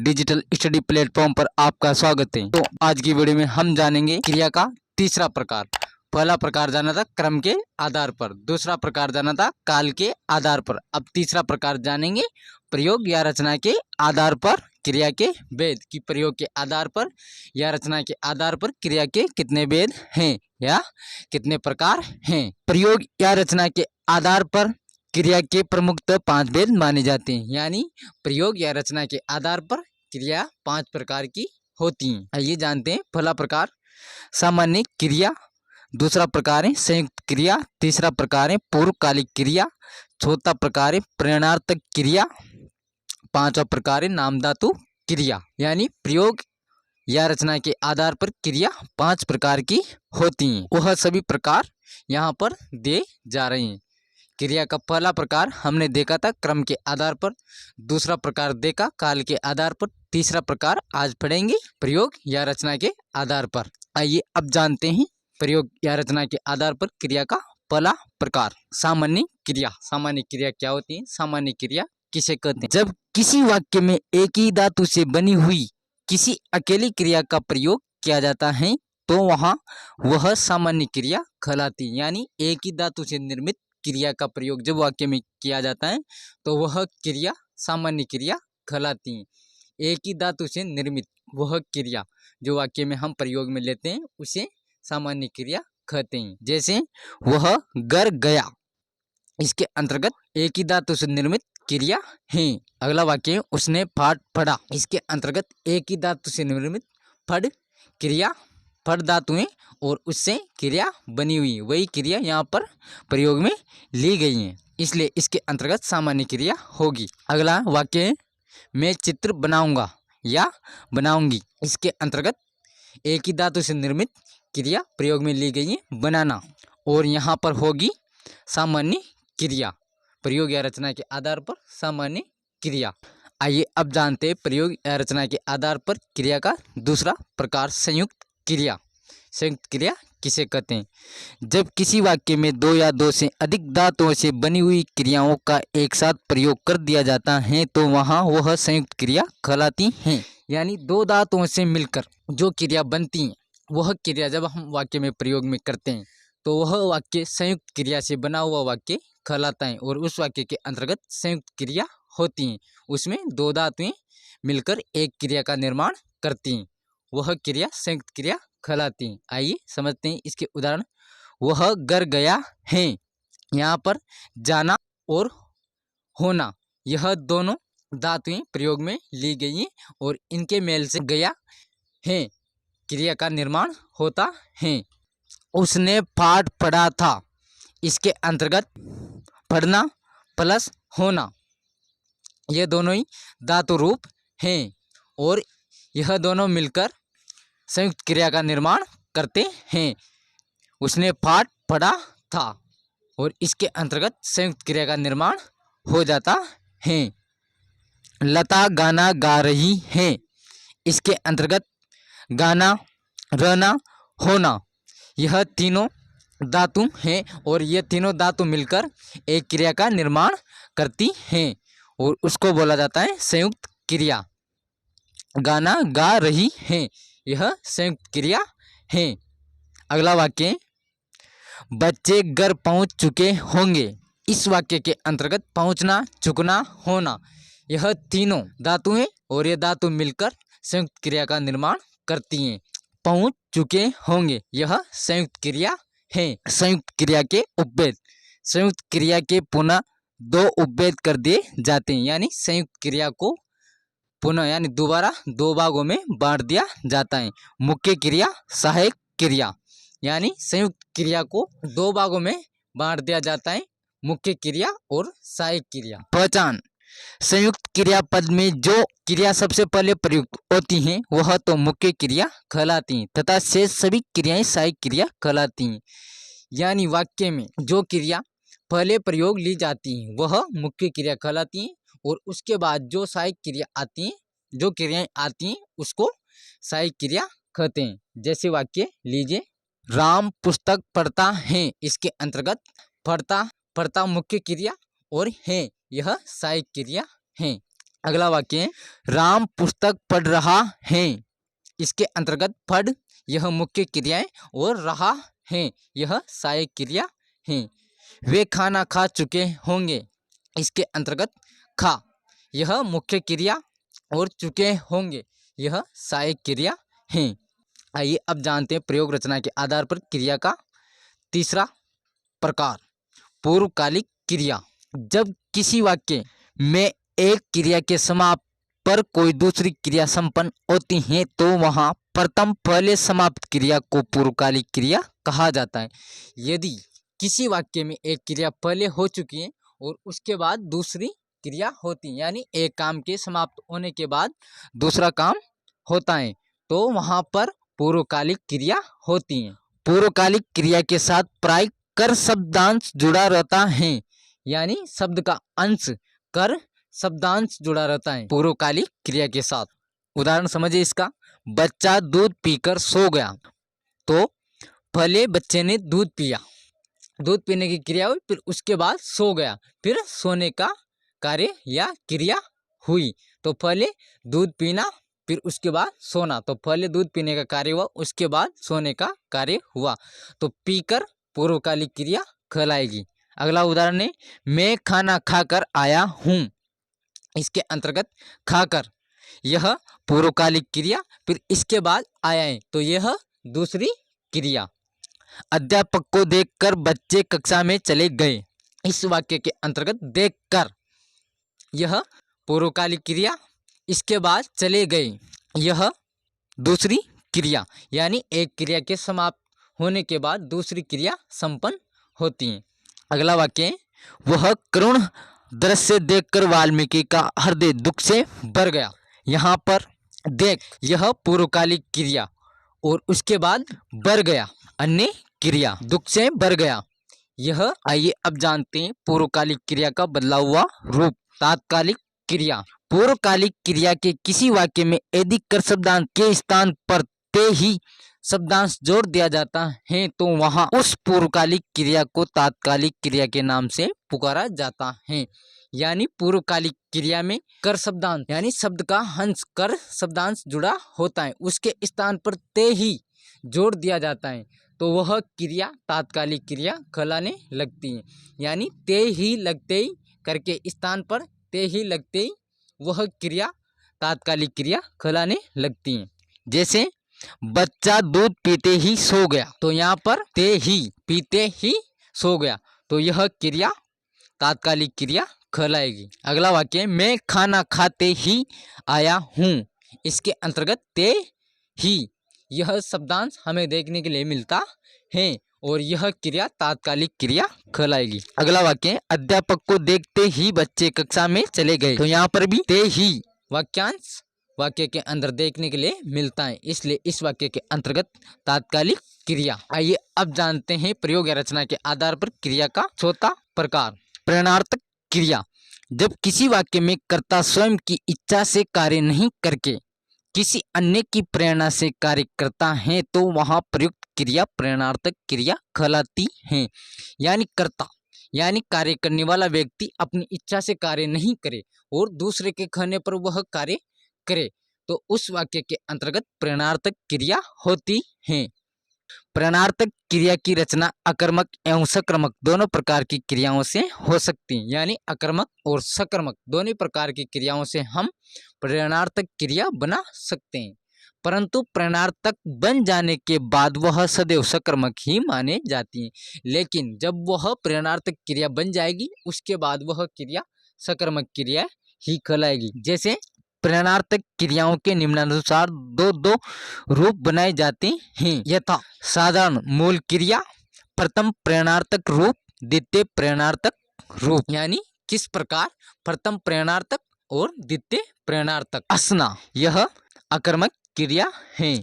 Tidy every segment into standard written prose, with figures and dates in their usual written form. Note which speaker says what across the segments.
Speaker 1: Digital study platform पर आपका स्वागत है। तो आज की वीडियो में हम जानेंगे क्रिया का तीसरा प्रकार। पहला प्रकार जाना था क्रम के आधार पर, दूसरा प्रकार जाना था काल के आधार पर। अब तीसरा प्रकार जानेंगे प्रयोग या रचना के आधार पर क्रिया के भेद की प्रयोग के आधार पर या रचना के आधार पर क्रिया के कितने भेद हैं या कितने प्रकार हैं। प्रयोग या रचना के आधार पर क्रिया के प्रमुखतः 5 भेद माने जाते हैं। यानी प्रयोग या रचना के आधार पर क्रिया 5 प्रकार की होती हैं। आइए जानते हैं। पहला प्रकार सामान्य क्रिया, दूसरा प्रकार है संयुक्त क्रिया, तीसरा प्रकार है पूर्वकालिक क्रिया, चौथा प्रकार है प्रेरणार्थक क्रिया, पांचवा प्रकार है नामधातु क्रिया। यानी प्रयोग या रचना के आधार पर क्रिया 5 प्रकार की होती हैं। वह सभी प्रकार यहाँ पर दे जा रहे हैं। क्रिया का पहला प्रकार हमने देखा था क्रम के आधार पर, दूसरा प्रकार देखा काल के आधार पर, तीसरा प्रकार आज पढ़ेंगे प्रयोग या रचना के आधार पर। आइए अब जानते हैं प्रयोग या रचना के आधार पर क्रिया का पहला प्रकार सामान्य क्रिया। सामान्य क्रिया क्या होती है? सामान्य क्रिया किसे कहते हैं? जब किसी वाक्य में एक ही धातु से बनी हुई किसी अकेली क्रिया का प्रयोग किया जाता है तो वह सामान्य क्रिया कहलाती है। यानी एक ही धातु से निर्मित क्रिया का प्रयोग जब वाक्य में किया जाता है तो वह क्रिया सामान्य क्रिया कहलाती है। एक ही धातु से निर्मित वह क्रिया जो वाक्य में हम प्रयोग में लेते हैं उसे सामान्य क्रिया कहते हैं। जैसे वह घर गया, इसके अंतर्गत एक ही धातु से निर्मित क्रिया है। अगला वाक्य उसने पाठ पढ़ा, इसके अंतर्गत एक ही धातु से निर्मित पढ़ क्रिया, पढ़ धातु है और उससे क्रिया बनी हुई, वही क्रिया यहाँ पर प्रयोग में ली गई है, इसलिए इसके अंतर्गत सामान्य क्रिया होगी। अगला वाक्य है मैं चित्र बनाऊंगा या बनाऊंगी, इसके अंतर्गत एक ही धातु से निर्मित क्रिया प्रयोग में ली गई है बनाना, और यहाँ पर होगी सामान्य क्रिया। प्रयोग या रचना के आधार पर सामान्य क्रिया। आइए अब जानते हैं प्रयोग या रचना के आधार पर क्रिया का दूसरा प्रकार संयुक्त क्रिया। संयुक्त क्रिया किसे कहते हैं? जब किसी वाक्य में 2 या 2 से अधिक धातुओं से बनी हुई क्रियाओं का एक साथ प्रयोग कर दिया जाता है तो वह संयुक्त क्रिया कहलाती हैं। यानी 2 धातुओं से मिलकर जो क्रिया बनती है वह क्रिया जब हम वाक्य में प्रयोग में करते हैं तो वह वाक्य संयुक्त क्रिया से बना हुआ वाक्य कहलाता है, और उस वाक्य के अंतर्गत संयुक्त क्रिया होती हैं। उसमें 2 धातुएं मिलकर एक क्रिया का निर्माण करती हैं, वह क्रिया संयुक्त क्रिया कहलाती हैं। आइए समझते हैं इसके उदाहरण। वह घर गया है, यहाँ पर जाना और होना यह दोनों धातुएं प्रयोग में ली गई हैं और इनके मेल से गया है क्रिया का निर्माण होता है। उसने पाठ पढ़ा था, इसके अंतर्गत पढ़ना प्लस होना यह दोनों ही धातु रूप हैं और यह दोनों मिलकर संयुक्त क्रिया का निर्माण करते हैं। उसने पाठ पढ़ा था और इसके अंतर्गत संयुक्त क्रिया का निर्माण हो जाता है। लता गाना गा रही है, इसके अंतर्गत गाना, रहना, होना यह तीनों धातु हैं और ये तीनों धातु मिलकर एक क्रिया का निर्माण करती हैं और उसको बोला जाता है संयुक्त क्रिया। गाना गा रही है यह संयुक्त क्रिया है। अगला वाक्य बच्चे घर पहुंच चुके होंगे, इस वाक्य के अंतर्गत पहुंचना, चुकना, होना यह तीनों धातु हैं और ये धातु मिलकर संयुक्त क्रिया का निर्माण करती हैं। पहुंच चुके होंगे यह संयुक्त क्रिया है। संयुक्त क्रिया के उपभेद। संयुक्त क्रिया के पुनः 2 उपभेद कर दिए जाते हैं। यानी संयुक्त क्रिया को पुनः यानी दोबारा 2 भागों में बांट दिया जाता है। मुख्य क्रिया, सहायक क्रिया। यानी संयुक्त क्रिया को 2 भागों में बांट दिया जाता है, मुख्य क्रिया और सहायक क्रिया। पहचान। संयुक्त क्रिया पद में जो क्रिया सबसे पहले प्रयुक्त होती हैं वह तो मुख्य क्रिया कहलाती हैं तथा शेष सभी क्रियाएं सहायक क्रिया कहलाती हैं। यानी वाक्य में जो क्रिया पहले प्रयोग ली जाती हैं वह मुख्य क्रिया कहलाती हैं और उसके बाद जो सहायक क्रिया आती हैं, जो क्रियाएं आती हैं उसको सहायक क्रिया कहते हैं। जैसे वाक्य लीजिए, राम पुस्तक पढ़ता है, इसके अंतर्गत पढ़ता मुख्य क्रिया और है यह सहायक क्रिया है। अगला वाक्य है राम पुस्तक पढ़ रहा है। इसके अंतर्गत पढ़ यह मुख्य क्रिया है और रहा है यह सहायक क्रिया है। वे खाना खा चुके होंगे। इसके अंतर्गत खा यह मुख्य क्रिया और चुके होंगे यह सहायक क्रिया है। आइए अब जानते हैं प्रयोग रचना के आधार पर क्रिया का तीसरा प्रकार, पूर्वकालिक क्रिया। जब किसी वाक्य में एक क्रिया के समाप्त पर कोई दूसरी क्रिया संपन्न होती है तो वहां प्रथम पहले समाप्त क्रिया को पूर्वकालिक क्रिया कहा जाता है। यदि किसी वाक्य में एक क्रिया पहले हो चुकी है और उसके बाद दूसरी क्रिया होती है, यानी एक काम के समाप्त होने के बाद दूसरा काम होता है, तो वहां पर पूर्वकालिक क्रिया होती है। पूर्वकालिक क्रिया के साथ प्राय कर शब्दांश जुड़ा रहता है, यानी शब्द का अंश कर शब्दांश जुड़ा रहता है पूर्वकालिक क्रिया के साथ। उदाहरण समझिए इसका, बच्चा दूध पीकर सो गया। तो पहले बच्चे ने दूध पिया, दूध पीने की क्रिया हुई, फिर उसके बाद सो गया, फिर सोने का कार्य या क्रिया हुई। तो पहले दूध पीना फिर उसके बाद सोना, तो पहले दूध पीने का कार्य हुआ, उसके बाद सोने का कार्य हुआ, तो पीकर पूर्वकालिक क्रिया कहलाएगी। अगला उदाहरण है मैं खाना खाकर आया हूँ। इसके अंतर्गत खाकर यह पूर्वकालिक क्रिया, फिर इसके बाद आया है तो यह दूसरी क्रिया। अध्यापक को देखकर बच्चे कक्षा में चले गए। इस वाक्य के अंतर्गत देखकर यह पूर्वकालिक क्रिया, इसके बाद चले गए यह दूसरी क्रिया, यानी एक क्रिया के समाप्त होने के बाद दूसरी क्रिया संपन्न होती है। अगला वाक्य है वह करुण दृश्य देखकर वाल्मीकि का हृदय दुख से भर गया। यहाँ पर देख यह पूर्वकालिक क्रिया और उसके बाद भर गया अन्य क्रिया, दुख से भर गया यह। आइए अब जानते हैं पूर्वकालिक क्रिया का बदला हुआ रूप, तात्कालिक क्रिया। पूर्वकालिक क्रिया के किसी वाक्य में यदि कर शब्दांश के स्थान पर ते ही शब्दांश जोड़ दिया जाता है तो वहां उस पूर्वकालिक क्रिया को तात्कालिक क्रिया के नाम से पुकारा जाता है। यानी पूर्वकालिक क्रिया में कर शब्दांश यानी शब्द का हंस कर शब्दांश जुड़ा होता है, उसके स्थान पर ते ही जोड़ दिया जाता है तो वह क्रिया तात्कालिक क्रिया कहलाने लगती है। यानी ते ही लगते ही करके स्थान पर ते ही लगते ही वह क्रिया तात्कालिक क्रिया कहलाने लगती है। जैसे बच्चा दूध पीते ही सो गया, तो यहाँ पर ते ही पीते ही सो गया तो यह क्रिया तात्कालिक क्रिया कहलाएगी। अगला वाक्य मैं खाना खाते ही आया हूँ। इसके अंतर्गत ते ही यह शब्दांश हमें देखने के लिए मिलता है और यह क्रिया तात्कालिक क्रिया कहलाएगी। अगला वाक्य अध्यापक को देखते ही बच्चे कक्षा में चले गए, तो यहाँ पर भी ते ही वाक्यांश वाक्य के अंदर देखने के लिए मिलता है, इसलिए इस वाक्य के अंतर्गत तात्कालिक क्रिया। आइए अब जानते हैं प्रयोग या रचना के आधार पर क्रिया का चौथा प्रकार, प्रेरणार्थक क्रिया। जब किसी वाक्य में कर्ता स्वयं की इच्छा से कार्य नहीं करके किसी अन्य की प्रेरणा से कार्य करता है तो वहां प्रयुक्त क्रिया प्रेरणार्थक क्रिया कहलाती है। यानी कर्ता यानी कार्य करने वाला व्यक्ति अपनी इच्छा से कार्य नहीं करे और दूसरे के कहने पर वह कार्य करे तो उस वाक्य के अंतर्गत प्रेरणार्थक क्रिया होती है। प्रेरणार्थक क्रिया की रचना अकर्मक एवं सकर्मक दोनों प्रकार की क्रियाओं से हो सकती है। यानी अकर्मक और सकर्मक दोनों प्रकार की क्रियाओं से हम प्रेरणार्थक क्रिया बना सकते हैं, परंतु प्रेरणार्थक बन जाने के बाद वह सदैव सकर्मक ही माने जाती है। लेकिन जब वह प्रेरणार्थक क्रिया बन जाएगी उसके बाद वह क्रिया सकर्मक क्रिया ही कहलाएगी। जैसे प्रेरणार्थक क्रियाओं के निम्नानुसार दो रूप बनाए जाते हैं, यथा साधारण मूल क्रिया, प्रथम प्रेरणार्थक रूप, द्वितीय प्रेरणार्थक रूप। यानी किस प्रकार प्रथम प्रेरणार्थक और द्वितीय प्रेरणार्थक। असना यह अकर्मक क्रिया है।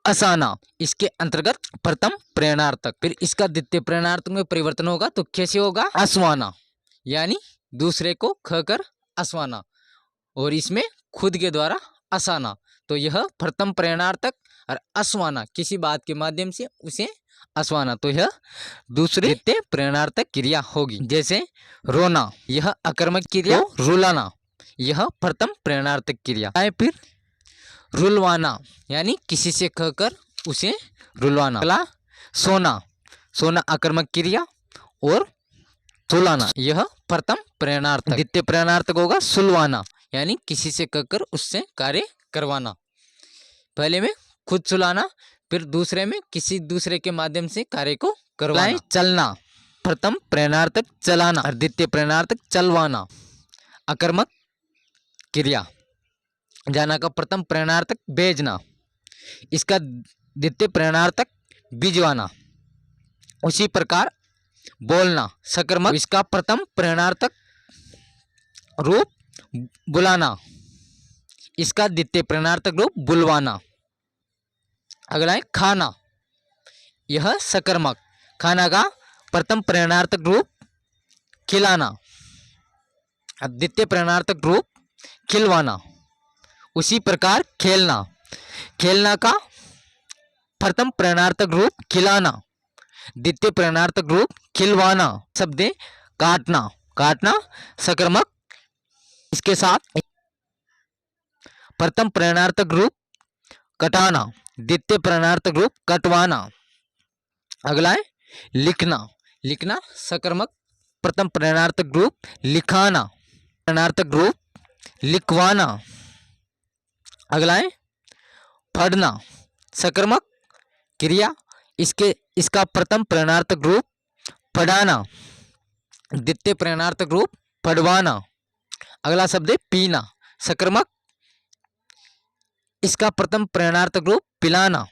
Speaker 1: असाना इसके अंतर्गत प्रथम प्रेरणार्थक, फिर इसका द्वितीय प्रेरणार्थक में परिवर्तन होगा तो कैसे होगा, असवाना यानी दूसरे को कहकर असवाना और इसमें खुद के द्वारा असाना, तो यह प्रथम प्रेरणार्थक और असवाना किसी बात के माध्यम से उसे असवाना, तो यह दूसरे द्वितीय प्रेरणार्थक क्रिया होगी। जैसे रोना यह अकर्मक क्रिया, रुलाना यह प्रथम प्रेरणार्थक क्रिया है। फिर रुलवाना यानी किसी से कहकर उसे रुलवाना। अगला सोना, सोना आकर्मक क्रिया। और सुलाना यह प्रथम प्रेरणार्थक। द्वितीय प्रेरणार्थक होगा सुलवाना यानी किसी से कहकर उससे कार्य करवाना। पहले में खुद सुलाना, फिर दूसरे में किसी दूसरे के माध्यम से कार्य को करवाना। चलना, प्रथम प्रेरणार्थक चलाना और द्वितीय प्रेरणार्थक चलवाना। आकर्मक क्रिया। जाना का प्रथम प्रेरणार्थक भेजना, इसका द्वितीय प्रेरणार्थक भिजवाना। उसी प्रकार बोलना सकर्मक, इसका प्रथम प्रेरणार्थक रूप बुलाना, इसका द्वितीय प्रेरणार्थक रूप बुलवाना। अगला है खाना, यह सकर्मक। खाना का प्रथम प्रेरणार्थक रूप खिलाना, द्वितीय प्रेरणार्थक रूप खिलवाना। उसी प्रकार खेलना, खेलना का प्रथम प्रेरणार्थक रूप खिलाना, द्वितीय प्रेरणार्थक रूप खिलवाना। शब्द है काटना, काटना सकर्मक, इसके साथ प्रथम प्रेरणार्थक रूप कटाना, द्वितीय प्रेरणार्थक रूप कटवाना। अगला है लिखना, लिखना सकर्मक, प्रथम प्रेरणार्थक रूप लिखाना, प्रेरणार्थक रूप लिखवाना। अगला है पढ़ना, सकर्मक क्रिया, इसका प्रथम प्रेरणार्थक रूप पढ़ाना, द्वितीय प्रेरणार्थक रूप पढ़वाना। अगला शब्द है पीना, सकर्मक, इसका प्रथम प्रेरणार्थक रूप पिलाना,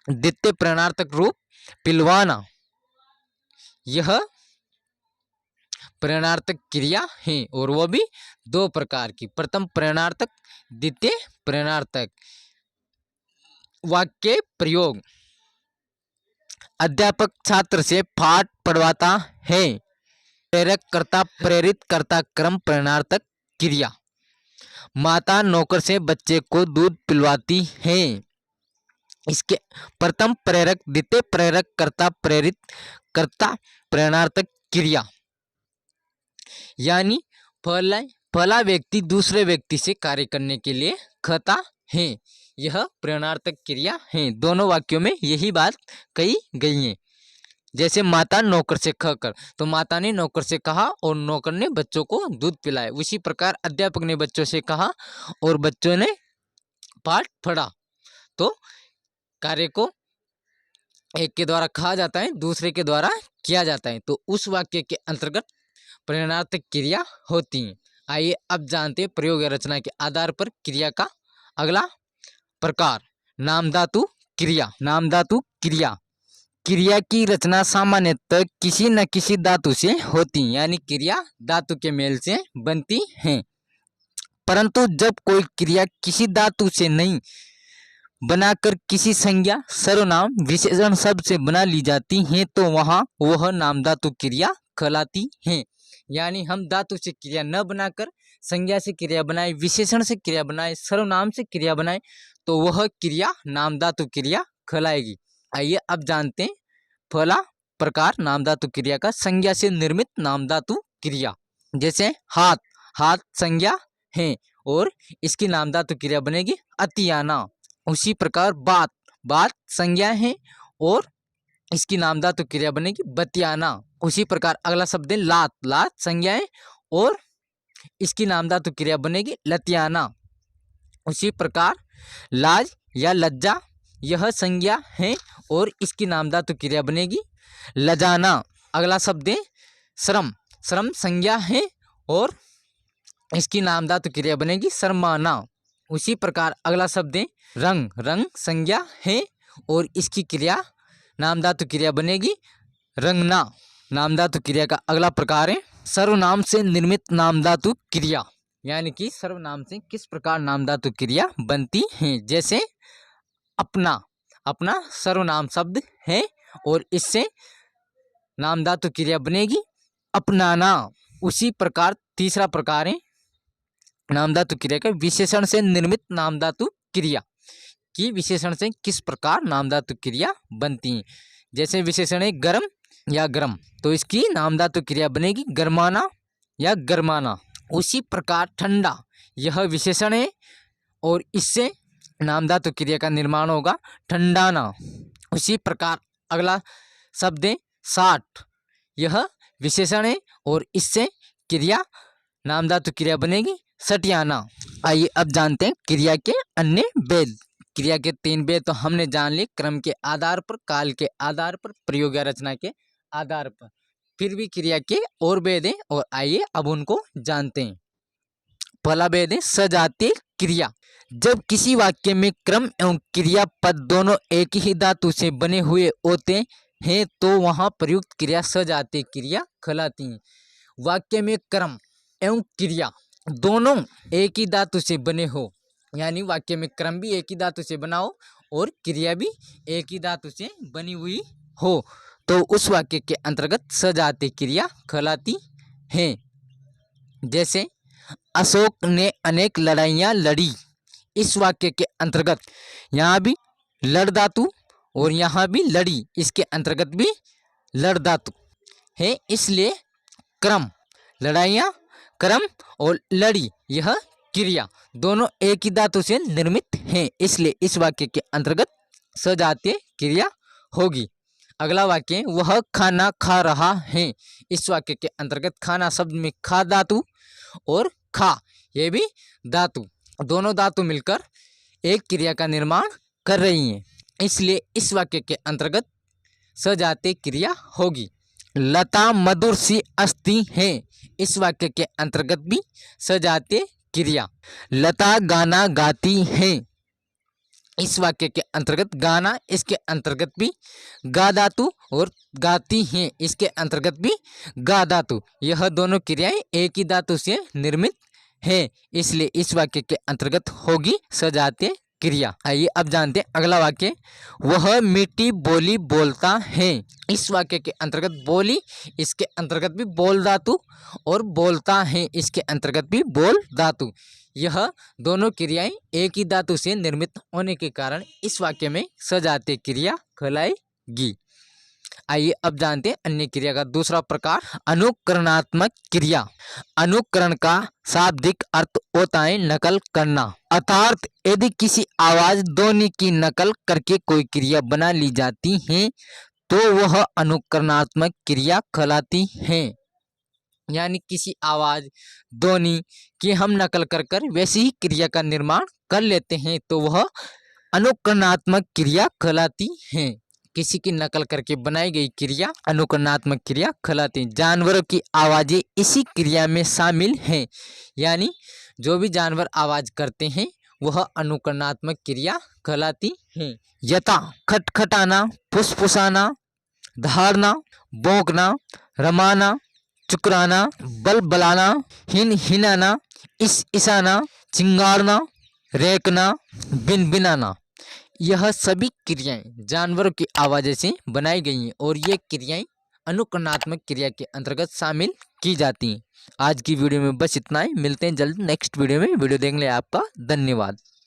Speaker 1: द्वितीय प्रेरणार्थक रूप पिलवाना। यह प्रेरणार्थक क्रिया है और वो भी दो प्रकार की, प्रथम प्रेरणार्थक, द्वितीय प्रेरणार्थक। वाक्य प्रयोग। अध्यापक छात्र से पाठ पढ़वाता है। प्रेरक कर्ता प्रेरित कर्ता क्रम प्रेरणार्थक क्रिया। माता नौकर से बच्चे को दूध पिलवाती है। इसके प्रथम प्रेरक, द्वितीय प्रेरक, कर्ता प्रेरित कर्ता प्रेरणार्थक क्रिया। यानी पहला व्यक्ति दूसरे व्यक्ति से कार्य करने के लिए कहता है, यह प्रेरणार्थक क्रिया है। दोनों वाक्यों में यही बात कही गई है। जैसे माता नौकर से कहकर, तो माता ने नौकर से कहा और नौकर ने बच्चों को दूध पिलाया। उसी प्रकार अध्यापक ने बच्चों से कहा और बच्चों ने पाठ पढ़ा। तो कार्य को एक के द्वारा कहा जाता है, दूसरे के द्वारा किया जाता है, तो उस वाक्य के अंतर्गत प्रेरणार्थक क्रिया होती है। आइए अब जानते हैं प्रयोग या रचना के आधार पर क्रिया का अगला प्रकार, नाम धातु क्रिया। नाम धातु क्रिया। क्रिया की रचना सामान्यतः किसी न किसी धातु से होती है, यानी क्रिया धातु के मेल से बनती है। परंतु जब कोई क्रिया किसी धातु से नहीं बनाकर किसी संज्ञा, सर्वनाम, विशेषण शब्द से बना ली जाती है तो वहाँ वह नाम धातु क्रिया कहलाती है। यानी हम धातु से क्रिया न बनाकर संज्ञा से क्रिया बनाए, विशेषण से क्रिया बनाए, सर्वनाम से क्रिया बनाए तो वह क्रिया नाम धातु क्रिया कहलाएगी। आइए अब जानते हैं पहला प्रकार नाम धातु क्रिया का, संज्ञा से निर्मित नाम धातु क्रिया। जैसे हाथ, हाथ संज्ञा है और इसकी नाम धातु क्रिया बनेगी अतियाना। उसी प्रकार बात, बात संज्ञा है और इसकी नाम धातु क्रिया बनेगी बतियाना। उसी प्रकार अगला शब्द है लात, लात संज्ञा है और इसकी नाम धातु क्रिया बनेगी लतियाना। उसी प्रकार लाज या लज्जा, यह संज्ञा है और इसकी नाम धातु क्रिया बनेगी लजाना। अगला शब्द है श्रम, श्रम संज्ञा है और इसकी नाम धातु क्रिया बनेगी शर्माना। उसी प्रकार अगला शब्द है रंग, रंग संज्ञा है और इसकी क्रिया नाम धातु क्रिया बनेगी रंगना। नाम धातु क्रिया का अगला प्रकार है सर्वनाम से निर्मित नाम धातु क्रिया। यानी कि सर्वनाम से किस प्रकार नाम धातु क्रिया बनती है। जैसे अपना, अपना सर्वनाम शब्द है और इससे नाम धातु क्रिया बनेगी अपनाना। उसी प्रकार तीसरा प्रकार है नाम धातु क्रिया का विशेषण से निर्मित नाम धातु क्रिया, कि विशेषण से किस प्रकार नाम धातु क्रिया बनती है। जैसे विशेषण है गर्म या गर्म, तो इसकी नाम धातु क्रिया बनेगी गर्माना या गर्माना। उसी प्रकार ठंडा यह विशेषण है और इससे नाम धातु क्रिया का निर्माण होगा ठंडाना। उसी प्रकार अगला शब्द है 60 यह विशेषण है और इससे क्रिया नाम धातु क्रिया बनेगी सटियाना। आइए अब जानते हैं क्रिया के अन्य भेद। क्रिया के 3 भेद तो हमने जान लिए, क्रम के आधार पर, काल के आधार पर, प्रयोग या रचना के आधार पर। फिर भी क्रिया के और भेद हैं और आइए अब उनको जानते हैं। पहला भेद है सजातीय क्रिया। जब किसी वाक्य में क्रम एवं क्रिया पद दोनों एक ही धातु से बने हुए होते हैं तो वहां प्रयुक्त क्रिया सजातीय क्रिया कहलाती है। वाक्य में क्रम एवं क्रिया दोनों एक ही धातु से बने हो, यानी वाक्य में क्रम भी एक ही धातु से बना हो और क्रिया भी एक ही धातु से बनी हुई हो, तो उस वाक्य के अंतर्गत सजातीय क्रिया कहलाती है। जैसे अशोक ने अनेक लड़ाइयाँ लड़ी। इस वाक्य के अंतर्गत यहाँ भी लड़ धातु और यहाँ भी लड़ी, इसके अंतर्गत भी लड़ धातु है, इसलिए क्रम लड़ाइयाँ, क्रम और लड़ी यह क्रिया दोनों एक ही धातु से निर्मित हैं, इसलिए इस वाक्य के अंतर्गत सजातीय क्रिया होगी। अगला वाक्य वह खाना खा रहा है। इस वाक्य के अंतर्गत खाना शब्द में खा धातु और खा ये भी धातु, दोनों धातु मिलकर एक क्रिया का निर्माण कर रही हैं, इसलिए इस वाक्य के अंतर्गत सजातीय क्रिया होगी। लता मधुर सी अस्ति है। इस वाक्य के अंतर्गत भी सजातीय क्रिया। लता गाना गाती है। इस वाक्य के अंतर्गत गाना, इसके अंतर्गत भी गा धातु और गाती हैं, इसके अंतर्गत भी गा धातु, यह दोनों क्रियाएं एक ही धातु से निर्मित है, इसलिए इस वाक्य के अंतर्गत होगी सजातीय क्रिया। आइए अब जानते हैं अगला वाक्य वह मीठी बोली बोलता है। इस वाक्य के अंतर्गत बोली, इसके अंतर्गत भी बोल धातु और बोलता है, इसके अंतर्गत भी बोल धातु, यह दोनों क्रियाएं एक ही धातु से निर्मित होने के कारण इस वाक्य में सजातीय क्रिया कहलाएगी। आइए अब जानते हैं अन्य क्रिया का दूसरा प्रकार अनुकरणात्मक क्रिया। अनुकरण का शाब्दिक अर्थ होता है नकल करना, अर्थात यदि किसी आवाज ध्वनि की नकल करके कोई क्रिया बना ली जाती है तो वह अनुकरणात्मक क्रिया कहलाती है। यानी किसी आवाज ध्वनि की हम नकल कर कर वैसी ही क्रिया का निर्माण कर लेते हैं तो वह अनुकरणात्मक क्रिया कहलाती है। किसी की नकल करके बनाई गई क्रिया अनुकरणात्मक क्रिया कहलाती है। जानवरों की आवाजें इसी क्रिया में शामिल हैं, यानी जो भी जानवर आवाज करते हैं वह अनुकरणात्मक क्रिया कहलाती है। यथा खटखटाना, फुसफुसाना, धारना, भौंकना, रमाना, चुकराना, बलबलाना, हिनहिनाना, ईसाना, चिंगाड़ना, रेकना, बिनबिनाना, यह सभी क्रियाएं जानवरों की आवाज़ से बनाई गई हैं और ये क्रियाएं अनुकरणात्मक क्रिया के अंतर्गत शामिल की जाती हैं। आज की वीडियो में बस इतना ही, मिलते हैं जल्द नेक्स्ट वीडियो में। वीडियो देखने के लिए आपका धन्यवाद।